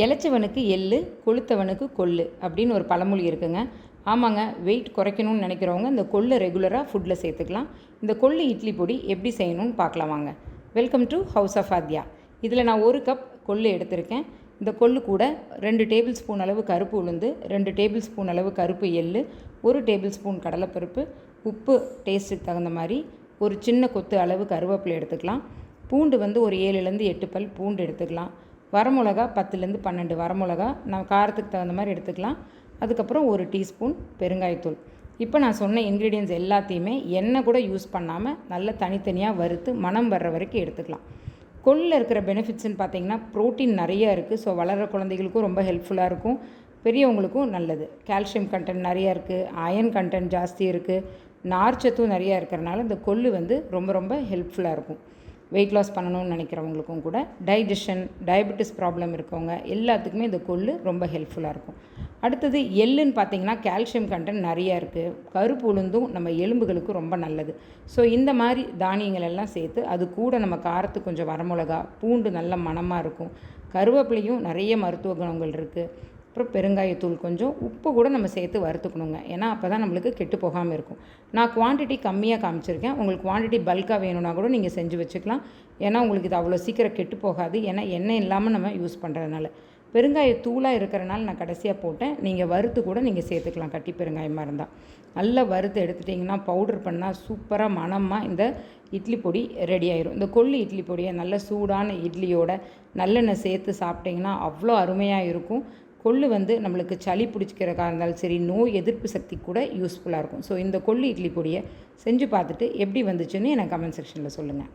இளைச்சவனுக்கு எள்ளு, கொழுத்தவனுக்கு கொள்ளு அப்படின்னு ஒரு பழமொழி இருக்குங்க. ஆமாங்க, வெயிட் குறைக்கணும்னு நினைக்கிறவங்க இந்த கொள்ளு ரெகுலராக ஃபுட்டில் சேர்த்துக்கலாம். இந்த கொள்ளு இட்லி பொடி எப்படி செய்யணும்னு பார்க்கலாம் வாங்க. Welcome to house of Aadhya. இதில் நான் 1 கப் கொள்ளு எடுத்திருக்கேன். இந்த கொள்ளு கூட 2 டேபிள் ஸ்பூன் அளவு கருப்பு உளுந்து, 2 டேபிள் ஸ்பூன் அளவு கருப்பு எள்ளு, 1 டேபிள் ஸ்பூன் கடலைப்பருப்பு, உப்பு டேஸ்ட்டுக்கு தகுந்த மாதிரி, ஒரு சின்ன கொத்து அளவு கருவேப்பிலை எடுத்துக்கலாம். பூண்டு ஒரு 7லேருந்து 8 பல் பூண்டு எடுத்துக்கலாம். வரமிளகா 10லேருந்து 12 வரமிளகா நம்ம காரத்துக்கு தகுந்த மாதிரி எடுத்துக்கலாம். அதுக்கப்புறம் 1 டீஸ்பூன் பெருங்காயத்தூள். இப்போ நான் சொன்ன இன்க்ரீடியன்ஸ் எல்லாத்தையுமே எண்ணெய் கூட யூஸ் பண்ணாமல் நல்லா தனித்தனியாக வறுத்து மணம் வர்ற வரைக்கும் எடுத்துக்கலாம். கொள்ளில் இருக்கிற பெனிஃபிட்ஸ்ன்னு பார்த்தீங்கன்னா ப்ரோட்டீன் நிறையா இருக்குது. ஸோ வளர்கிற குழந்தைகளுக்கும் ரொம்ப ஹெல்ப்ஃபுல்லாக இருக்கும், பெரியவங்களுக்கும் நல்லது. கால்சியம் கண்டென்ட் நிறையா இருக்குது, அயன் கண்டென்ட் ஜாஸ்தி இருக்குது, நார்ச்சத்தும் நிறையா இருக்கிறனால இந்த கொள்ளு ரொம்ப ரொம்ப ஹெல்ப்ஃபுல்லாக இருக்கும். வெயிட் லாஸ் பண்ணணும்னு நினைக்கிறவங்களுக்கும் கூட, டைஜஷன், டயபெட்டிஸ் ப்ராப்ளம் இருக்கவங்க எல்லாத்துக்குமே இந்த கொள்ளு ரொம்ப ஹெல்ப்ஃபுல்லாக இருக்கும். அடுத்தது எள்ளுன்னு பார்த்தீங்கன்னா கால்சியம் கண்டென்ட் நிறையா இருக்குது. கருப்பு உளுந்தும் நம்ம எலும்புகளுக்கு ரொம்ப நல்லது. ஸோ இந்த மாதிரி தானியங்கள் எல்லாம் சேர்த்து அது கூட நம்ம காரத்துக்கு கொஞ்சம் வரமிளகா, பூண்டு நல்ல மணமாக இருக்கும், கருவேப்பிலையும் நிறைய மருத்துவ குணங்கள் இருக்குது, அப்புறம் பெருங்காயத்தூள் கொஞ்சம், உப்பு கூட நம்ம சேர்த்து வறுத்துக்கணுங்க. ஏன்னா அப்போ தான் நம்மளுக்கு கெட்டு போகாமல் இருக்கும். நான் குவான்டிட்டி கம்மியாக காமிச்சிருக்கேன். உங்களுக்கு குவான்டிட்டி பல்காக வேணும்னா கூட நீங்கள் செஞ்சு வச்சுக்கலாம். ஏன்னா உங்களுக்கு இது அவ்வளோ சீக்கிரம் கெட்டு போகாது. ஏன்னா எண்ணெய் இல்லாமல் நம்ம யூஸ் பண்ணுறதுனால. பெருங்காயத்தூளாக இருக்கிறனால நான் கடைசியாக போட்டேன். நீங்கள் வறுத்து கூட நீங்கள் சேர்த்துக்கலாம், கட்டி பெருங்காயமாக இருந்தால். நல்லா வறுத்து எடுத்துட்டிங்கன்னா பவுடர் பண்ணால் சூப்பராக மணமாக இந்த இட்லி பொடி ரெடி ஆயிரும். இந்த கொள்ளு இட்லி பொடியை நல்ல சூடான இட்லியோட நல்லெண்ணெய் சேர்த்து சாப்பிட்டிங்கன்னா அவ்வளோ அருமையாக இருக்கும். கொள்ளு நம்மளுக்கு சளி பிடிச்சிக்கிறக்கா இருந்தாலும் சரி, நோய் எதிர்ப்பு சக்தி கூட யூஸ்ஃபுல்லாக இருக்கும். ஸோ இந்த கொள்ளு இட்லி பொடியை செஞ்சு பார்த்துட்டு எப்படி வந்துச்சுன்னு எனக்கு கமெண்ட் செக்ஷனில் சொல்லுங்கள்.